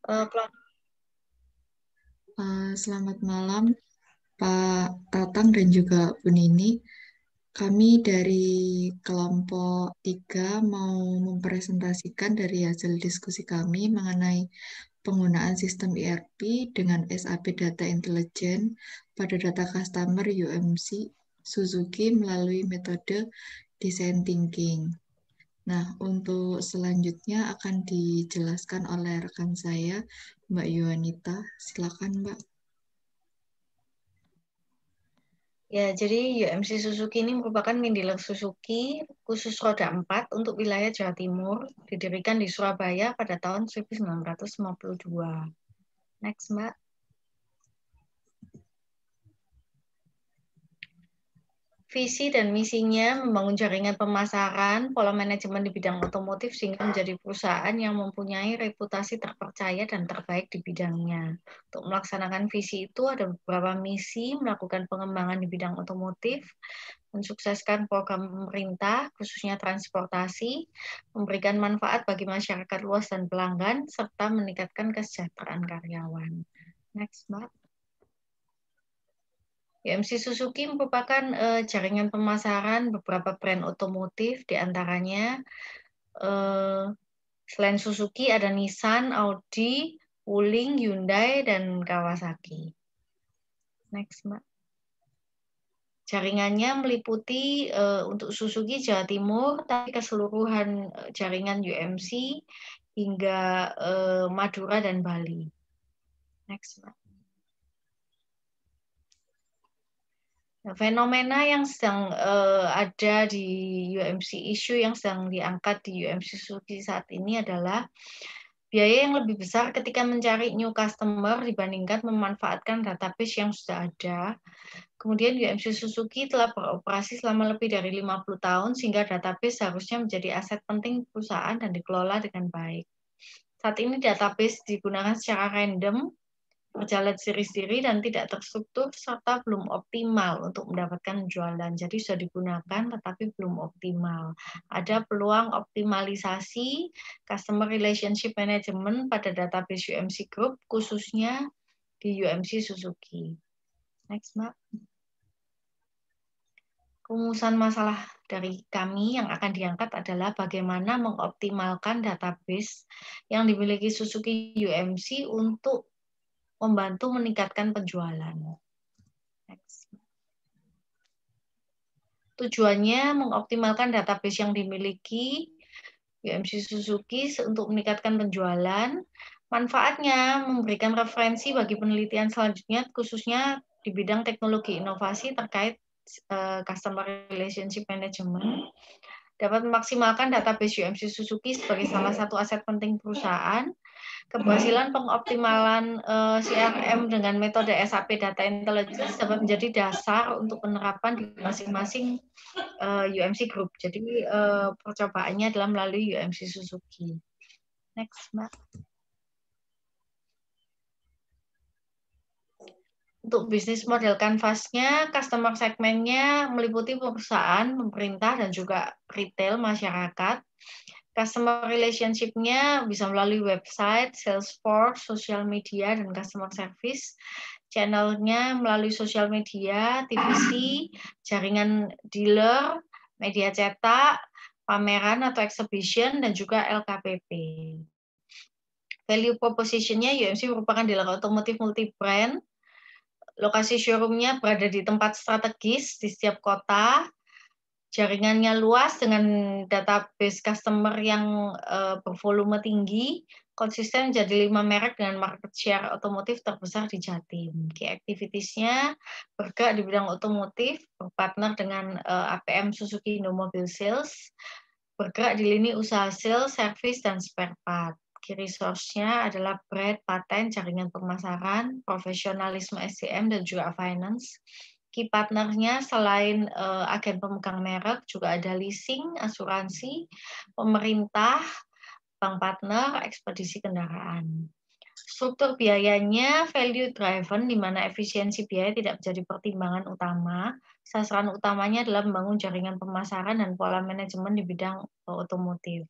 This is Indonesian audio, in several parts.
Eh, Kla- Selamat malam, Pak Tatang dan juga Bu Nini. Kami dari kelompok 3 mau mempresentasikan dari hasil diskusi kami mengenai penggunaan sistem ERP dengan SAP Data Intelligence pada data customer UMC Suzuki melalui metode Design Thinking. Nah, untuk selanjutnya akan dijelaskan oleh rekan saya, Mbak Yuanita. Silakan, Mbak. Ya, jadi UMC Suzuki ini merupakan mini dealer Suzuki khusus roda 4 untuk wilayah Jawa Timur, didirikan di Surabaya pada tahun 1952. Next, Mbak. Visi dan misinya membangun jaringan pemasaran, pola manajemen di bidang otomotif sehingga menjadi perusahaan yang mempunyai reputasi terpercaya dan terbaik di bidangnya. Untuk melaksanakan visi itu ada beberapa misi, melakukan pengembangan di bidang otomotif, mensukseskan program pemerintah, khususnya transportasi, memberikan manfaat bagi masyarakat luas dan pelanggan, serta meningkatkan kesejahteraan karyawan. Next, Mbak. UMC Suzuki merupakan jaringan pemasaran beberapa brand otomotif, diantaranya selain Suzuki ada Nissan, Audi, Wuling, Hyundai, dan Kawasaki. Next, Mbak. Jaringannya meliputi untuk Suzuki Jawa Timur, tapi keseluruhan jaringan UMC hingga Madura dan Bali. Next, Mbak. Nah, fenomena yang sedang ada di UMC, isu yang sedang diangkat di UMC Suzuki saat ini adalah biaya yang lebih besar ketika mencari new customer dibandingkan memanfaatkan database yang sudah ada. Kemudian UMC Suzuki telah beroperasi selama lebih dari 50 tahun sehingga database seharusnya menjadi aset penting perusahaan dan dikelola dengan baik. Saat ini database digunakan secara random, berjalan sendiri dan tidak terstruktur serta belum optimal untuk mendapatkan penjualan. Jadi sudah digunakan tetapi belum optimal. Ada peluang optimalisasi customer relationship management pada database UMC Group khususnya di UMC Suzuki. Next, Mbak. Rumusan masalah dari kami yang akan diangkat adalah bagaimana mengoptimalkan database yang dimiliki Suzuki UMC untuk membantu meningkatkan penjualan. Next. Tujuannya mengoptimalkan database yang dimiliki UMC Suzuki untuk meningkatkan penjualan. Manfaatnya memberikan referensi bagi penelitian selanjutnya, khususnya di bidang teknologi inovasi terkait customer relationship management. Dapat memaksimalkan database UMC Suzuki sebagai salah satu aset penting perusahaan. Keberhasilan pengoptimalan CRM dengan metode SAP Data Intelligence dapat menjadi dasar untuk penerapan di masing-masing UMC Group. Jadi percobaannya adalah melalui UMC Suzuki. Next, Mbak. Untuk bisnis model kanvasnya, customer segmennya meliputi perusahaan, pemerintah, dan juga retail masyarakat. Customer relationship-nya bisa melalui website, Salesforce, social media, dan customer service. Channel-nya melalui sosial media, TVC, jaringan dealer, media cetak, pameran atau exhibition, dan juga LKPP. Value proposition-nya UMC merupakan dealer otomotif multi-brand. Lokasi showroom-nya berada di tempat strategis di setiap kota. Jaringannya luas dengan database customer yang bervolume tinggi, konsisten menjadi 5 merek dengan market share otomotif terbesar di Jatim. Key activities-nya bergerak di bidang otomotif, berpartner dengan APM Suzuki Indomobil Sales, bergerak di lini usaha sales, service, dan spare part. Key resource-nya adalah brand, paten, jaringan pemasaran, profesionalisme SDM, dan juga finance. Key partnernya selain agen pemegang merek, juga ada leasing, asuransi, pemerintah, bank partner, ekspedisi kendaraan. Struktur biayanya value driven, di mana efisiensi biaya tidak menjadi pertimbangan utama. Sasaran utamanya adalah membangun jaringan pemasaran dan pola manajemen di bidang otomotif.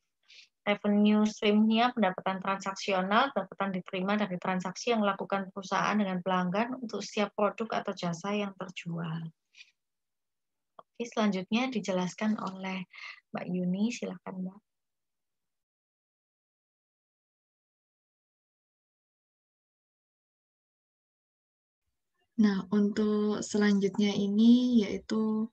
Revenue stream-nya pendapatan transaksional, pendapatan diterima dari transaksi yang dilakukan perusahaan dengan pelanggan untuk setiap produk atau jasa yang terjual. Oke, selanjutnya dijelaskan oleh Mbak Yuni, silakan Mbak. Nah, untuk selanjutnya ini yaitu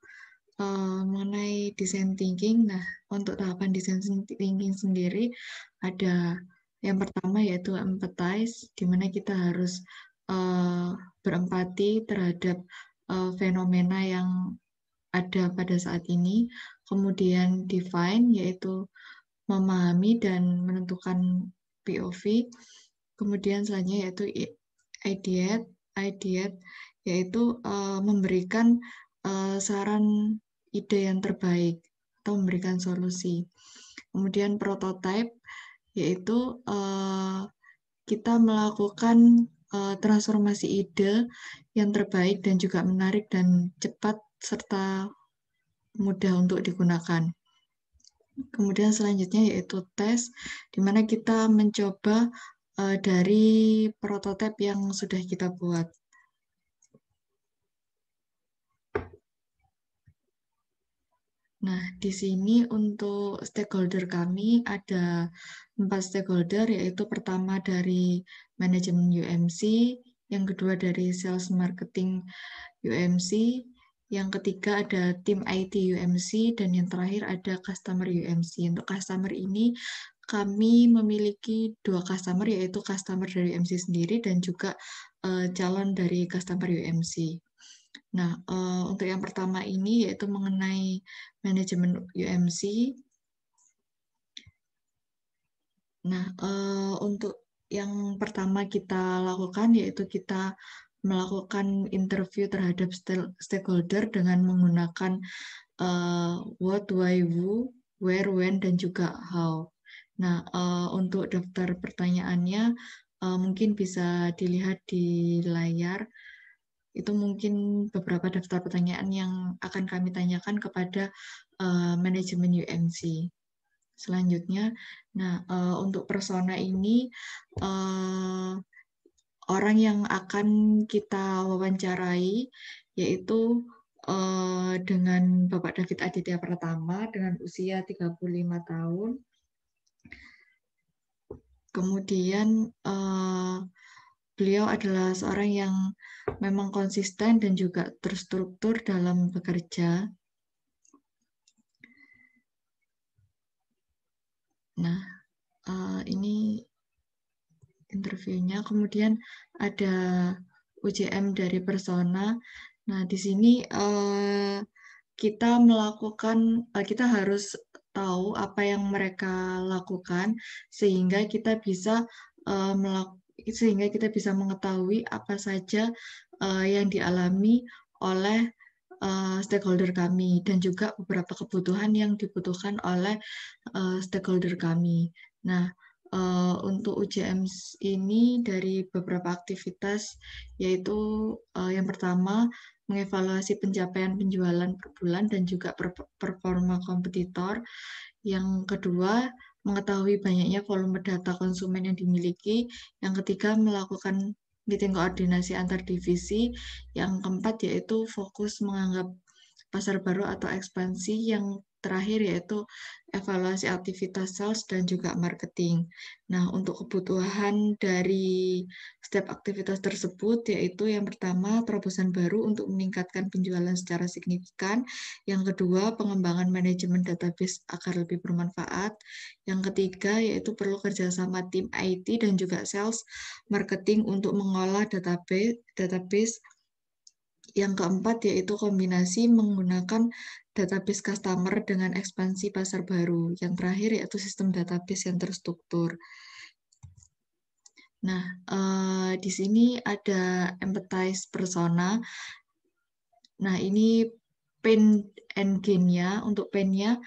mengenai design thinking. Nah, untuk tahapan design thinking sendiri ada yang pertama yaitu empathize, di mana kita harus berempati terhadap fenomena yang ada pada saat ini. Kemudian define, yaitu memahami dan menentukan POV. Kemudian selanjutnya yaitu ideate, yaitu memberikan saran ide yang terbaik atau memberikan solusi. Kemudian prototype, yaitu kita melakukan transformasi ide yang terbaik dan juga menarik dan cepat serta mudah untuk digunakan. Kemudian selanjutnya yaitu tes, di mana kita mencoba dari prototipe yang sudah kita buat. Nah, di sini untuk stakeholder kami ada 4 stakeholder, yaitu pertama dari manajemen UMC, yang kedua dari sales marketing UMC, yang ketiga ada tim IT UMC, dan yang terakhir ada customer UMC. Untuk customer ini kami memiliki 2 customer, yaitu customer dari UMC sendiri dan juga calon dari customer UMC. Nah, untuk yang pertama ini yaitu mengenai manajemen UMC. Nah, untuk yang pertama kita lakukan yaitu kita melakukan interview terhadap stakeholder dengan menggunakan what, why, who, where, when, dan juga how. Nah, untuk daftar pertanyaannya mungkin bisa dilihat di layar. Itu mungkin beberapa daftar pertanyaan yang akan kami tanyakan kepada manajemen UMC. Selanjutnya, nah untuk persona ini orang yang akan kita wawancarai yaitu dengan Bapak David Aditya Pratama dengan usia 35 tahun. Kemudian beliau adalah seorang yang memang konsisten dan juga terstruktur dalam bekerja. Nah, ini interviewnya. Kemudian ada UJM dari Persona. Nah, di sini kita harus tahu apa yang mereka lakukan sehingga kita bisa mengetahui apa saja yang dialami oleh stakeholder kami dan juga beberapa kebutuhan yang dibutuhkan oleh stakeholder kami. Nah, untuk UJM ini dari beberapa aktivitas, yaitu yang pertama mengevaluasi pencapaian penjualan per bulan dan juga performa kompetitor. Yang kedua, mengetahui banyaknya volume data konsumen yang dimiliki. Yang ketiga, melakukan meeting koordinasi antar divisi. Yang keempat, yaitu fokus menganggap pasar baru atau ekspansi. Yang terakhir yaitu evaluasi aktivitas sales dan juga marketing. Nah, untuk kebutuhan dari setiap aktivitas tersebut yaitu yang pertama terobosan baru untuk meningkatkan penjualan secara signifikan, yang kedua pengembangan manajemen database agar lebih bermanfaat, yang ketiga yaitu perlu kerjasama tim IT dan juga sales marketing untuk mengolah database. Yang keempat yaitu kombinasi menggunakan database customer dengan ekspansi pasar baru. Yang terakhir yaitu sistem database yang terstruktur. Nah, di sini ada empathize persona. Nah, ini pain and gain-nya. Untuk pain-nya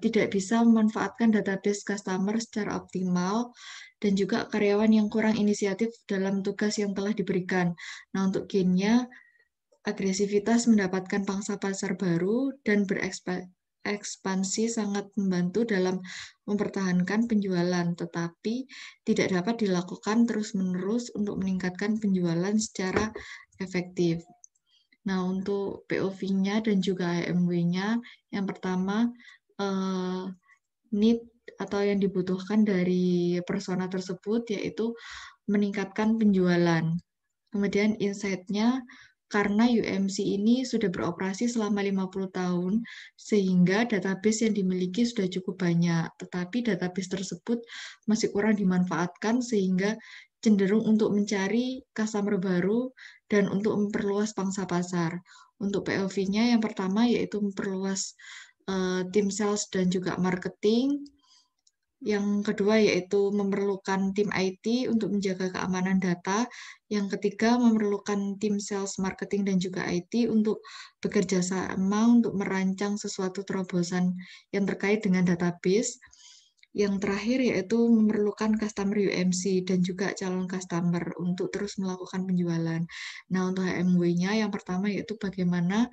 tidak bisa memanfaatkan database customer secara optimal dan juga karyawan yang kurang inisiatif dalam tugas yang telah diberikan. Nah, untuk gain-nya agresivitas mendapatkan pangsa pasar baru dan ekspansi sangat membantu dalam mempertahankan penjualan, tetapi tidak dapat dilakukan terus-menerus untuk meningkatkan penjualan secara efektif. Nah, untuk POV-nya dan juga HMW-nya, yang pertama, need atau yang dibutuhkan dari persona tersebut yaitu meningkatkan penjualan. Kemudian insight-nya, karena UMC ini sudah beroperasi selama 50 tahun, sehingga database yang dimiliki sudah cukup banyak. Tetapi database tersebut masih kurang dimanfaatkan, sehingga cenderung untuk mencari customer baru dan untuk memperluas pangsa pasar. Untuk POV-nya yang pertama yaitu memperluas tim sales dan juga marketing. Yang kedua yaitu memerlukan tim IT untuk menjaga keamanan data. Yang ketiga memerlukan tim sales, marketing, dan juga IT untuk bekerja sama untuk merancang sesuatu terobosan yang terkait dengan database. Yang terakhir yaitu memerlukan customer UMC dan juga calon customer untuk terus melakukan penjualan. Nah, untuk HMW-nya yang pertama yaitu bagaimana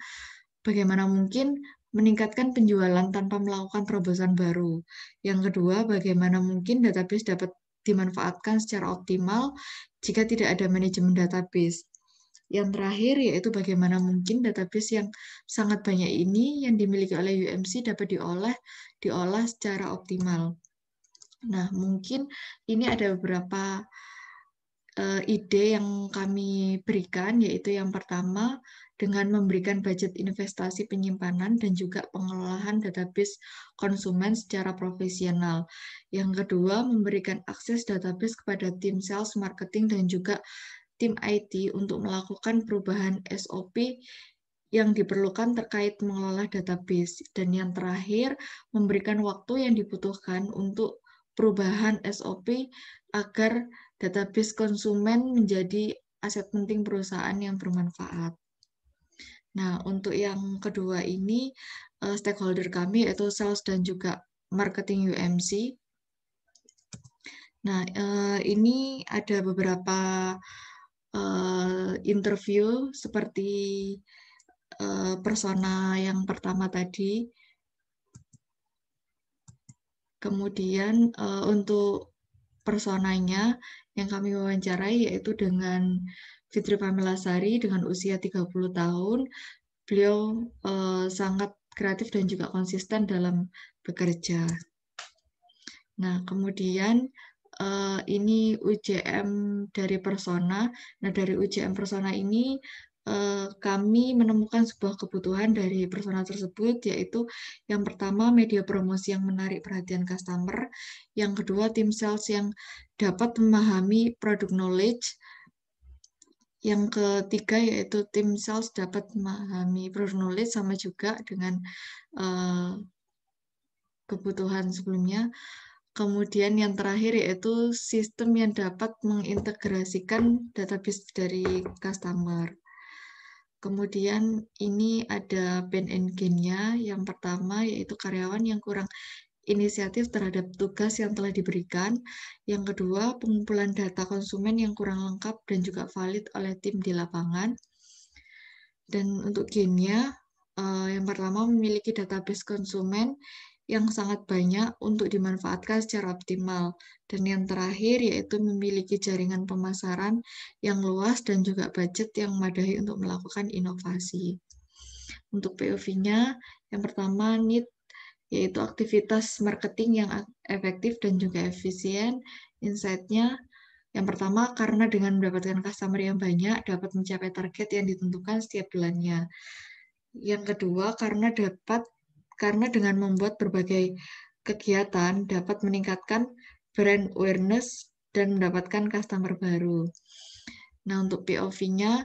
mungkin meningkatkan penjualan tanpa melakukan terobosan baru. Yang kedua, bagaimana mungkin database dapat dimanfaatkan secara optimal jika tidak ada manajemen database. Yang terakhir yaitu bagaimana mungkin database yang sangat banyak ini yang dimiliki oleh UMC dapat diolah secara optimal. Nah, mungkin ini ada beberapa ide yang kami berikan, yaitu yang pertama, dengan memberikan budget investasi penyimpanan dan juga pengelolaan database konsumen secara profesional. Yang kedua, memberikan akses database kepada tim sales, marketing, dan juga tim IT untuk melakukan perubahan SOP yang diperlukan terkait mengelola database. Dan yang terakhir, memberikan waktu yang dibutuhkan untuk perubahan SOP agar database konsumen menjadi aset penting perusahaan yang bermanfaat. Nah, untuk yang kedua ini, stakeholder kami yaitu sales dan juga marketing UMC. Nah, ini ada beberapa interview seperti persona yang pertama tadi. Kemudian untuk personanya yang kami wawancarai yaitu dengan Fitri Pamilasari dengan usia 30 tahun. Beliau sangat kreatif dan juga konsisten dalam bekerja. Nah, kemudian ini UJM dari persona. Nah, dari UJM persona ini kami menemukan sebuah kebutuhan dari persona tersebut, yaitu yang pertama media promosi yang menarik perhatian customer, yang kedua tim sales yang dapat memahami product knowledge, yang ketiga yaitu tim sales dapat memahami product knowledge sama juga dengan kebutuhan sebelumnya. Kemudian yang terakhir yaitu sistem yang dapat mengintegrasikan database dari customer. Kemudian ini ada pain and gain-nya. Yang pertama yaitu karyawan yang kurang inisiatif terhadap tugas yang telah diberikan. Yang kedua, pengumpulan data konsumen yang kurang lengkap dan juga valid oleh tim di lapangan. Dan untuk gain-nya, yang pertama memiliki database konsumen yang sangat banyak untuk dimanfaatkan secara optimal. Dan yang terakhir yaitu memiliki jaringan pemasaran yang luas dan juga budget yang memadai untuk melakukan inovasi. Untuk POV-nya, yang pertama need yaitu aktivitas marketing yang efektif dan juga efisien. Insight-nya, yang pertama karena dengan mendapatkan customer yang banyak dapat mencapai target yang ditentukan setiap bulannya. Yang kedua, karena dengan membuat berbagai kegiatan dapat meningkatkan brand awareness dan mendapatkan customer baru. Nah, untuk POV-nya,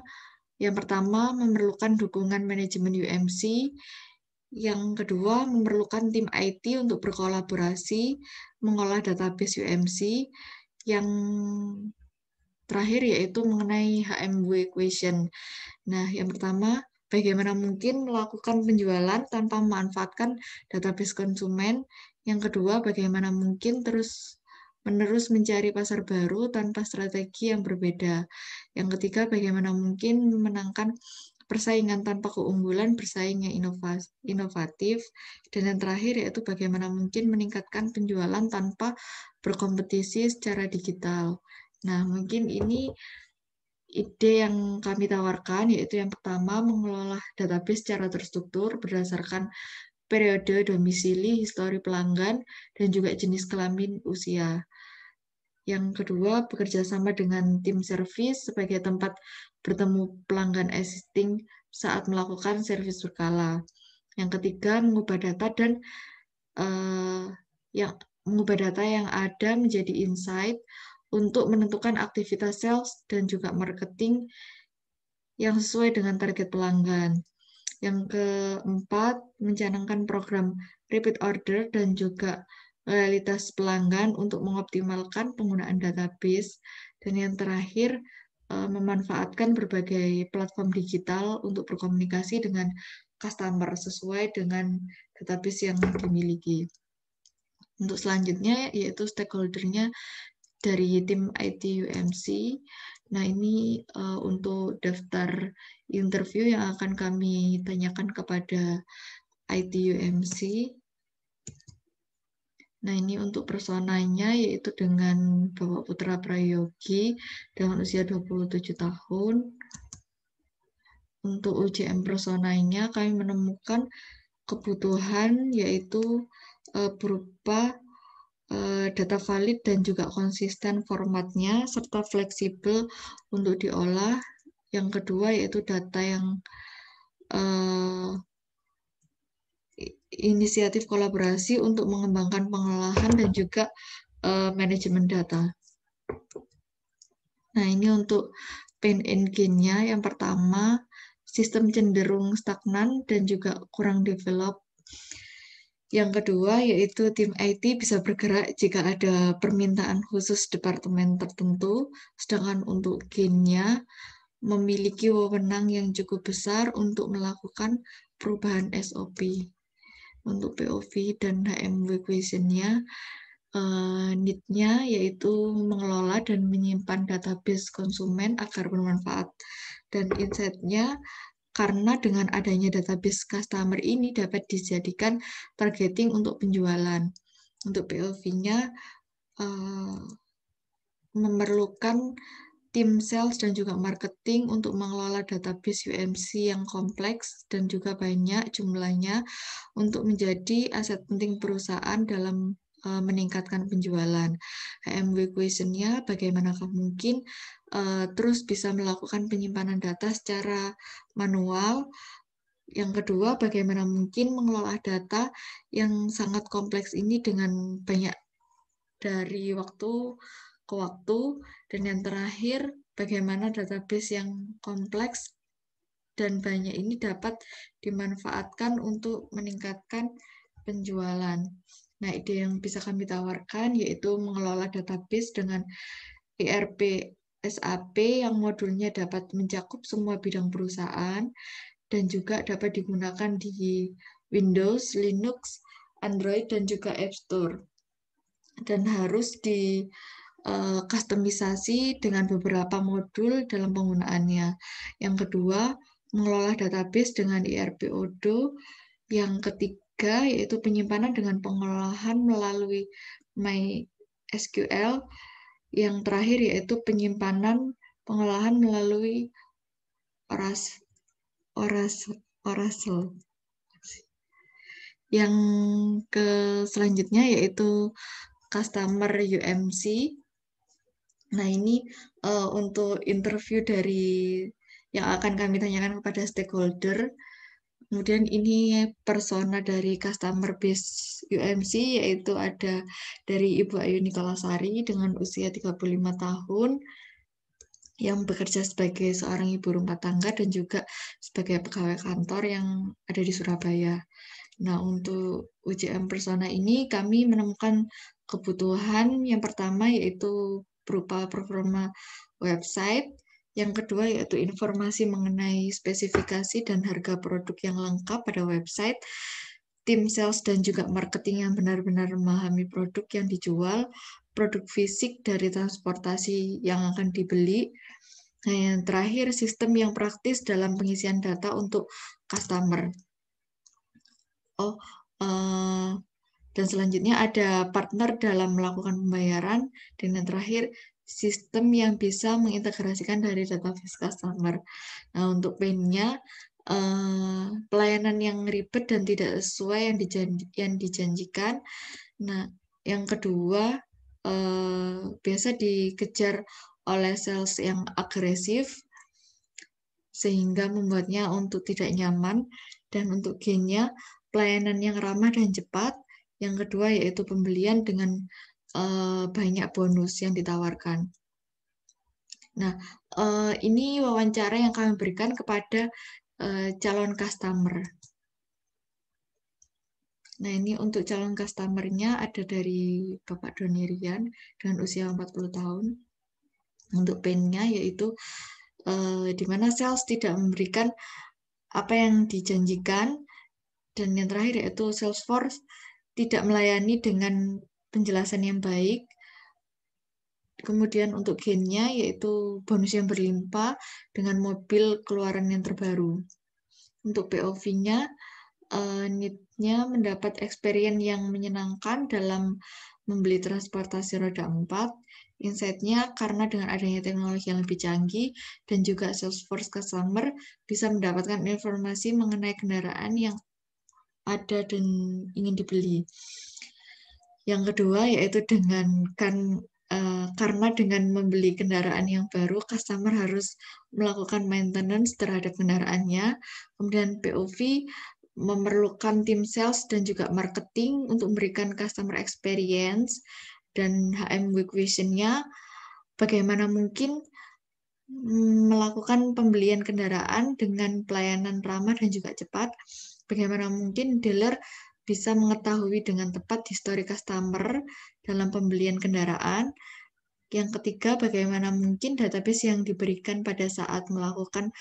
yang pertama memerlukan dukungan manajemen UMC, yang kedua memerlukan tim IT untuk berkolaborasi mengolah database UMC, yang terakhir yaitu mengenai HMW equation. Nah, yang pertama, bagaimana mungkin melakukan penjualan tanpa memanfaatkan database konsumen. Yang kedua, bagaimana mungkin terus-menerus mencari pasar baru tanpa strategi yang berbeda. Yang ketiga, bagaimana mungkin memenangkan persaingan tanpa keunggulan, bersaing yang inovatif, dan yang terakhir yaitu bagaimana mungkin meningkatkan penjualan tanpa berkompetisi secara digital. Nah, mungkin ini ide yang kami tawarkan, yaitu yang pertama, mengelola database secara terstruktur berdasarkan periode domisili, histori pelanggan, dan juga jenis kelamin usia. Yang kedua, bekerja sama dengan tim service sebagai tempat bertemu pelanggan existing saat melakukan servis berkala. Yang ketiga, mengubah data dan yang ada menjadi insight untuk menentukan aktivitas sales dan juga marketing yang sesuai dengan target pelanggan. Yang keempat, mencanangkan program repeat order dan juga loyalitas pelanggan untuk mengoptimalkan penggunaan database. Dan yang terakhir, memanfaatkan berbagai platform digital untuk berkomunikasi dengan customer sesuai dengan database yang dimiliki. Untuk selanjutnya, yaitu stakeholder-nya dari tim IT UMC. Nah, ini untuk daftar interview yang akan kami tanyakan kepada IT UMC. Nah, ini untuk personanya yaitu dengan Bapak Putra Prayogi dengan usia 27 tahun. Untuk UJM personanya kami menemukan kebutuhan yaitu berupa data valid dan juga konsisten formatnya serta fleksibel untuk diolah. Yang kedua yaitu data yang inisiatif kolaborasi untuk mengembangkan pengolahan dan juga manajemen data. Nah, ini untuk pain and gain-nya. Yang pertama, sistem cenderung stagnan dan juga kurang develop. Yang kedua, yaitu tim IT bisa bergerak jika ada permintaan khusus departemen tertentu, sedangkan untuk gain-nya memiliki wewenang yang cukup besar untuk melakukan perubahan SOP. Untuk POV dan HMW question-nya, need-nya yaitu mengelola dan menyimpan database konsumen agar bermanfaat. Dan insight-nya, karena dengan adanya database customer ini dapat dijadikan targeting untuk penjualan. Untuk POV-nya, memerlukan tim sales dan juga marketing untuk mengelola database UMC yang kompleks dan juga banyak jumlahnya untuk menjadi aset penting perusahaan dalam meningkatkan penjualan. HMW question-nya, bagaimanakah mungkin terus bisa melakukan penyimpanan data secara manual. Yang kedua, bagaimana mungkin mengelola data yang sangat kompleks ini dengan banyak dari waktu ke waktu. Dan yang terakhir, bagaimana database yang kompleks dan banyak ini dapat dimanfaatkan untuk meningkatkan penjualan. Nah, ide yang bisa kami tawarkan yaitu mengelola database dengan ERP SAP yang modulnya dapat mencakup semua bidang perusahaan dan juga dapat digunakan di Windows, Linux, Android, dan juga App Store. Dan harus di kustomisasi dengan beberapa modul dalam penggunaannya. Yang kedua, mengelola database dengan ERP Odoo. Yang ketiga, yaitu penyimpanan dengan pengolahan melalui MySQL. Yang terakhir, yaitu penyimpanan pengolahan melalui Oracle. Yang selanjutnya yaitu customer UMC. Nah, ini untuk interview dari yang akan kami tanyakan kepada stakeholder. Kemudian ini persona dari customer base UMC, yaitu ada dari Ibu Ayu Nikolasari dengan usia 35 tahun, yang bekerja sebagai seorang ibu rumah tangga dan juga sebagai pegawai kantor yang ada di Surabaya. Nah, untuk UJM persona ini kami menemukan kebutuhan yang pertama yaitu berupa performa website, yang kedua yaitu informasi mengenai spesifikasi dan harga produk yang lengkap pada website, tim sales dan juga marketing yang benar-benar memahami produk yang dijual, produk fisik dari transportasi yang akan dibeli, Nah, yang terakhir, sistem yang praktis dalam pengisian data untuk customer. Oh, dan selanjutnya ada partner dalam melakukan pembayaran. Dan yang terakhir, sistem yang bisa mengintegrasikan dari database customer. Nah, untuk PIN-nya, pelayanan yang ribet dan tidak sesuai yang dijanjikan. Nah, yang kedua, biasa dikejar oleh sales yang agresif, sehingga membuatnya untuk tidak nyaman. Dan untuk G-nya, pelayanan yang ramah dan cepat. Yang kedua yaitu pembelian dengan banyak bonus yang ditawarkan. Nah, ini wawancara yang kami berikan kepada calon customer. Nah, ini untuk calon customer-nya ada dari Bapak Doni Rian dengan usia 40 tahun. Untuk PIN-nya yaitu di mana sales tidak memberikan apa yang dijanjikan. Dan yang terakhir yaitu Salesforce tidak melayani dengan penjelasan yang baik. Kemudian untuk Gen-nya yaitu bonus yang berlimpah dengan mobil keluaran yang terbaru. Untuk POV-nya, need-nya mendapat experience yang menyenangkan dalam membeli transportasi roda 4. Insight-nya karena dengan adanya teknologi yang lebih canggih dan juga Salesforce Customer bisa mendapatkan informasi mengenai kendaraan yang ada dan ingin dibeli. Yang kedua yaitu karena dengan membeli kendaraan yang baru, customer harus melakukan maintenance terhadap kendaraannya. Kemudian POV memerlukan tim sales dan juga marketing untuk memberikan customer experience. Dan HM Week Vision-nya bagaimana mungkin melakukan pembelian kendaraan dengan pelayanan ramah dan juga cepat. Bagaimana mungkin dealer bisa mengetahui dengan tepat histori customer dalam pembelian kendaraan. Yang ketiga, bagaimana mungkin database yang diberikan pada saat melakukan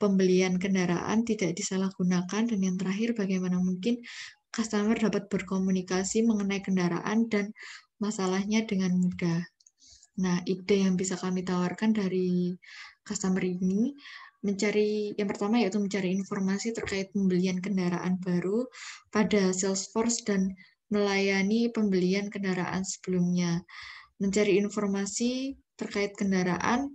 pembelian kendaraan tidak disalahgunakan. Dan yang terakhir, bagaimana mungkin customer dapat berkomunikasi mengenai kendaraan dan masalahnya dengan mudah. Nah, ide yang bisa kami tawarkan dari customer ini yang pertama yaitu mencari informasi terkait pembelian kendaraan baru pada Salesforce dan melayani pembelian kendaraan sebelumnya. Mencari informasi terkait kendaraan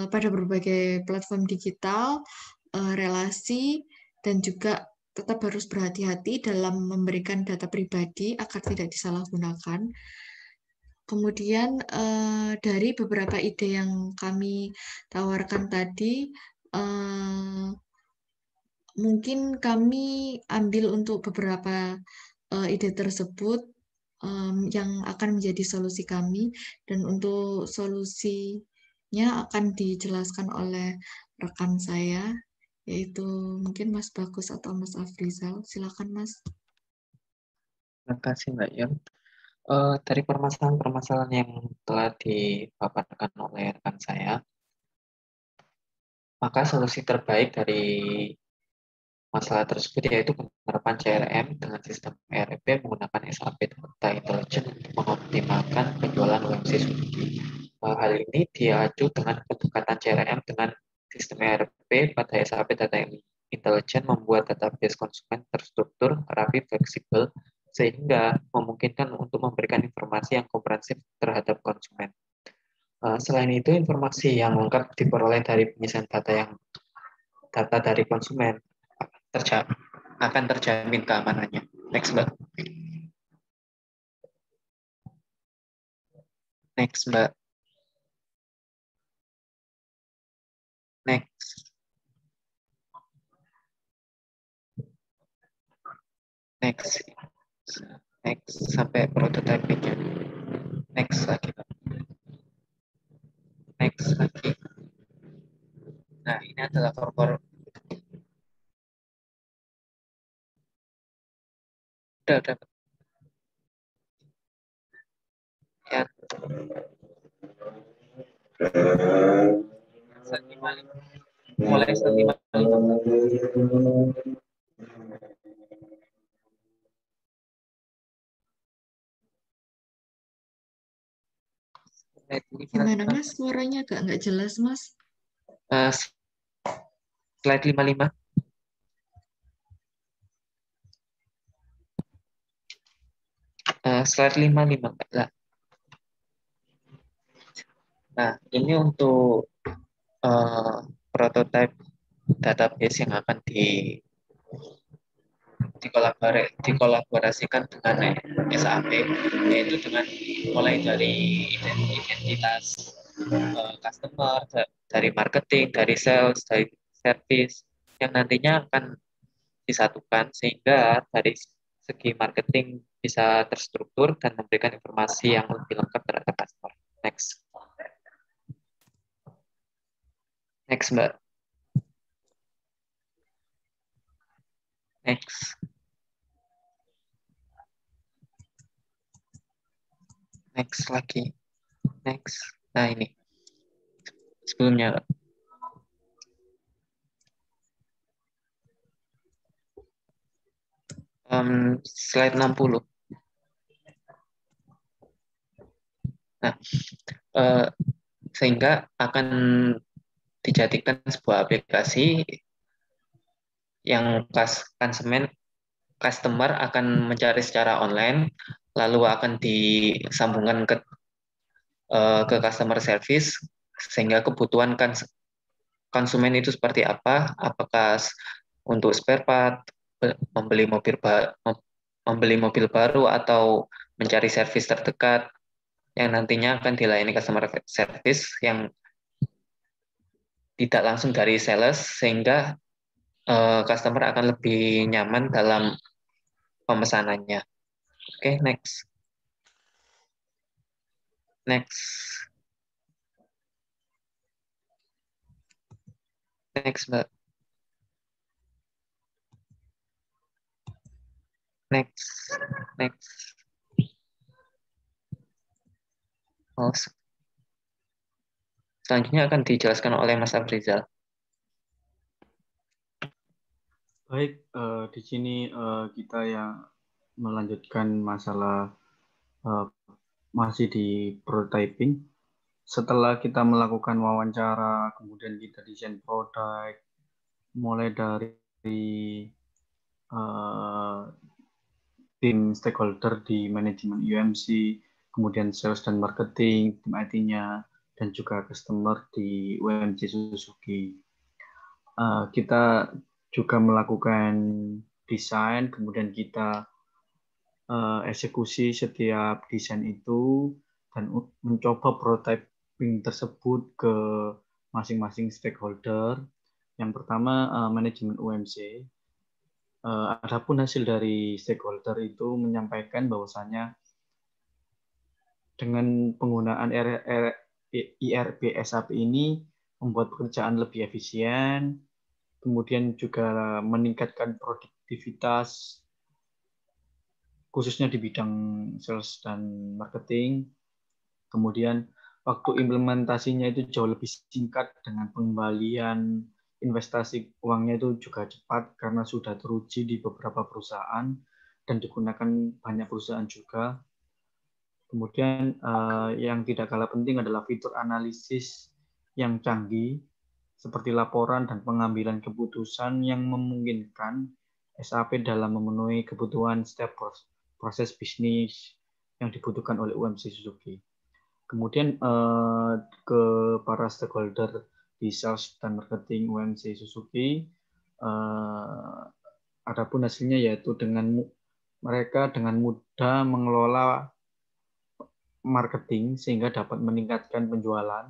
pada berbagai platform digital, relasi, dan juga tetap harus berhati-hati dalam memberikan data pribadi agar tidak disalahgunakan. Kemudian dari beberapa ide yang kami tawarkan tadi, mungkin kami ambil untuk beberapa ide tersebut yang akan menjadi solusi kami, dan untuk solusinya akan dijelaskan oleh rekan saya, yaitu mungkin Mas Bagus atau Mas Afrizal. Silakan, Mas. Terima kasih, Mbak Yon. Dari permasalahan-permasalahan yang telah dipaparkan oleh rekan saya, maka solusi terbaik dari masalah tersebut yaitu penerapan CRM dengan sistem ERP menggunakan SAP Data Intelligence untuk mengoptimalkan penjualan UMC Suzuki. Hal ini diaju dengan pendekatan CRM dengan sistem ERP pada SAP Data Intelligence membuat database konsumen terstruktur, rapi, fleksibel, sehingga memungkinkan untuk memberikan informasi yang komprehensif terhadap konsumen. Selain itu, informasi yang lengkap diperoleh dari pengisian data dari konsumen akan terjamin keamanannya. Next, Mbak. Next, Mbak. Next. Next. Next sampai prototyping-nya. Next lagi, Mbak. Next lagi. Nah, ini adalah core. Udah. Ya. Mulai 155. Slide Gimana Mas? Suaranya agak nggak jelas Mas. Slide 55. Slide 55. Nah, ini untuk prototype database yang akan dikolaborasikan dengan SAP, yaitu dengan mulai dari identitas customer, dari marketing, dari sales, dari service, yang nantinya akan disatukan sehingga dari segi marketing bisa terstruktur dan memberikan informasi yang lebih lengkap terhadap customer. Next. Next, Mbak. Next. Next lagi. Next. Nah, ini. Sebelumnya. Slide 60. Nah, sehingga akan dijadikan sebuah aplikasi yang customer akan mencari secara online, lalu akan disambungkan ke customer service, sehingga kebutuhan konsumen itu seperti apa, apakah untuk spare part, membeli mobil baru, atau mencari servis terdekat, yang nantinya akan dilayani customer service yang tidak langsung dari sales, sehingga customer akan lebih nyaman dalam pemesanannya. Oke, next. Next. Next, Mbak. Next. Next. Oh, selanjutnya akan dijelaskan oleh Mas Afrizal. Baik, di sini kita yang melanjutkan masalah masih di prototyping. Setelah kita melakukan wawancara, kemudian kita desain produk, mulai dari tim stakeholder di manajemen UMC, kemudian sales dan marketing, tim IT-nya, dan juga customer di UMC Suzuki. Kita juga melakukan desain, kemudian kita eksekusi setiap desain itu dan mencoba prototyping tersebut ke masing-masing stakeholder. Yang pertama manajemen UMC. Adapun hasil dari stakeholder itu menyampaikan bahwasanya dengan penggunaan ERP SAP ini membuat pekerjaan lebih efisien, kemudian juga meningkatkan produktivitas khususnya di bidang sales dan marketing. Kemudian waktu implementasinya itu jauh lebih singkat dengan pengembalian investasi uangnya itu juga cepat karena sudah teruji di beberapa perusahaan dan digunakan banyak perusahaan juga. Kemudian yang tidak kalah penting adalah fitur analisis yang canggih seperti laporan dan pengambilan keputusan yang memungkinkan SAP dalam memenuhi kebutuhan setiap proses bisnis yang dibutuhkan oleh UMC Suzuki. Kemudian ke para stakeholder di sales dan marketing UMC Suzuki, adapun hasilnya yaitu mereka dengan mudah mengelola marketing sehingga dapat meningkatkan penjualan,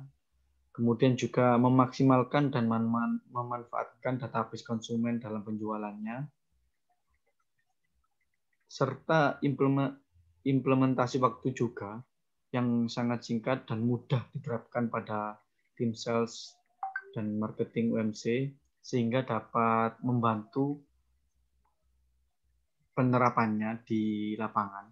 kemudian juga memaksimalkan dan memanfaatkan database konsumen dalam penjualannya, serta implementasi waktu juga yang sangat singkat dan mudah diterapkan pada tim sales dan marketing UMC sehingga dapat membantu penerapannya di lapangan.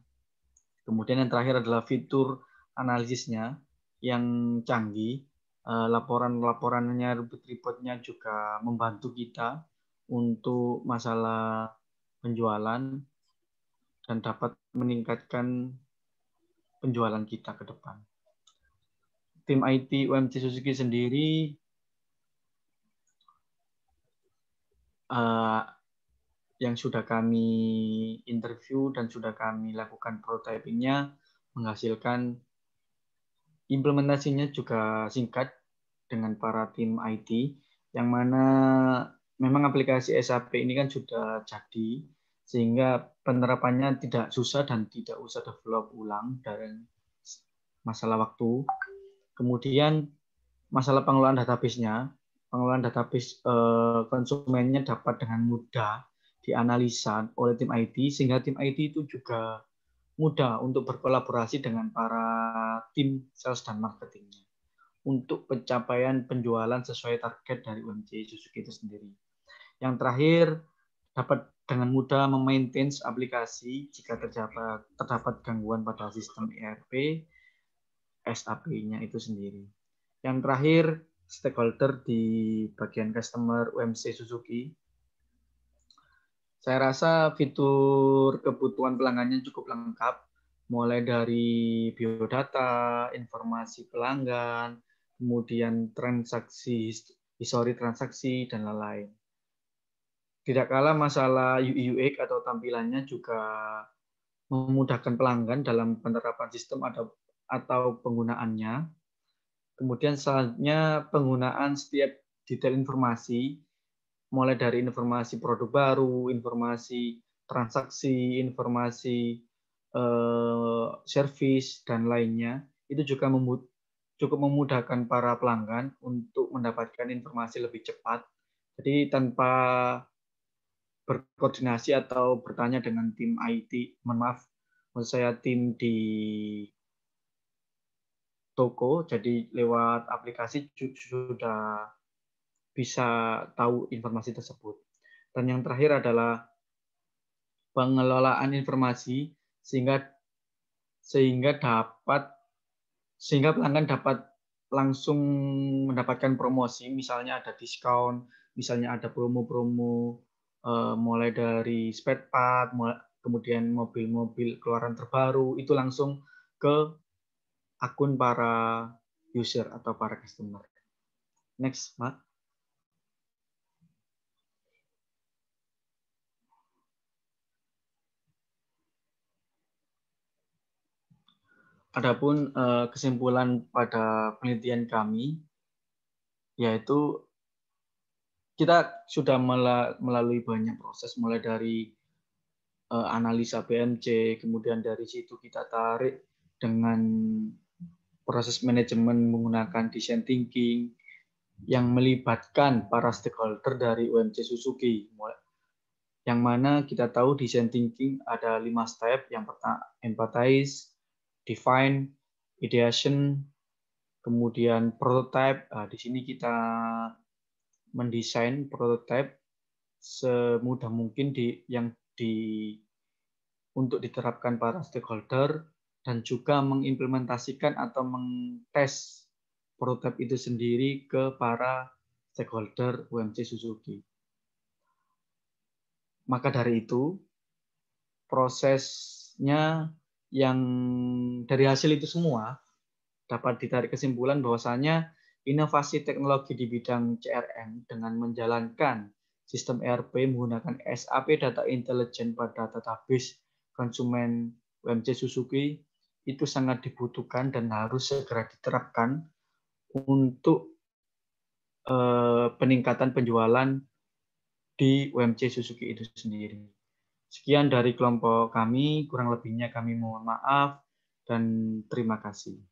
Kemudian yang terakhir adalah fitur analisisnya yang canggih. Laporan-laporannya, report-reportnya juga membantu kita untuk masalah penjualan dan dapat meningkatkan penjualan kita ke depan. tim IT UMC Suzuki sendiri yang sudah kami interview dan sudah kami lakukan prototyping-nya menghasilkan implementasinya juga singkat dengan para tim IT, yang mana memang aplikasi SAP ini kan sudah jadi, sehingga penerapannya tidak susah dan tidak usah develop ulang dari masalah waktu. Kemudian masalah pengelolaan database-nya, pengelolaan database konsumennya dapat dengan mudah dianalisa oleh tim IT, sehingga tim IT itu juga mudah untuk berkolaborasi dengan para tim sales dan marketingnya untuk pencapaian penjualan sesuai target dari UMC Suzuki itu sendiri. Yang terakhir, dapat dengan mudah memaintain aplikasi jika terdapat gangguan pada sistem ERP, SAP-nya itu sendiri. Yang terakhir, stakeholder di bagian customer UMC Suzuki. Saya rasa fitur kebutuhan pelanggannya cukup lengkap, mulai dari biodata, informasi pelanggan, kemudian transaksi, histori transaksi, dan lain-lain. Tidak kalah masalah UI UX atau tampilannya juga memudahkan pelanggan dalam penerapan sistem atau penggunaannya. Kemudian selanjutnya penggunaan setiap detail informasi, mulai dari informasi produk baru, informasi transaksi, informasi service, dan lainnya, itu juga cukup memudahkan para pelanggan untuk mendapatkan informasi lebih cepat. Jadi tanpa berkoordinasi atau bertanya dengan tim IT, maksud saya tim di toko, jadi lewat aplikasi sudah bisa tahu informasi tersebut. Dan yang terakhir adalah pengelolaan informasi sehingga pelanggan dapat langsung mendapatkan promosi, misalnya ada diskon, misalnya ada promo-promo mulai dari spare part, kemudian mobil-mobil keluaran terbaru, itu langsung ke akun para user atau para customer. Next, Mak. Adapun kesimpulan pada penelitian kami, yaitu kita sudah melalui banyak proses, mulai dari analisa BMC, kemudian dari situ kita tarik dengan proses manajemen menggunakan design thinking yang melibatkan para stakeholder dari UMC Suzuki. Yang mana kita tahu design thinking ada 5 step. Yang pertama empathize, define, ideation, kemudian prototype. Di sini kita mendesain prototype semudah mungkin untuk diterapkan para stakeholder, dan juga mengimplementasikan atau mengtes prototype itu sendiri ke para stakeholder UMC Suzuki. Maka dari itu, prosesnya yang dari hasil itu semua dapat ditarik kesimpulan bahwasanya inovasi teknologi di bidang CRM dengan menjalankan sistem ERP menggunakan SAP Data Intelligence pada database konsumen UMC Suzuki itu sangat dibutuhkan dan harus segera diterapkan untuk peningkatan penjualan di UMC Suzuki itu sendiri. Sekian dari kelompok kami, kurang lebihnya kami mohon maaf dan terima kasih.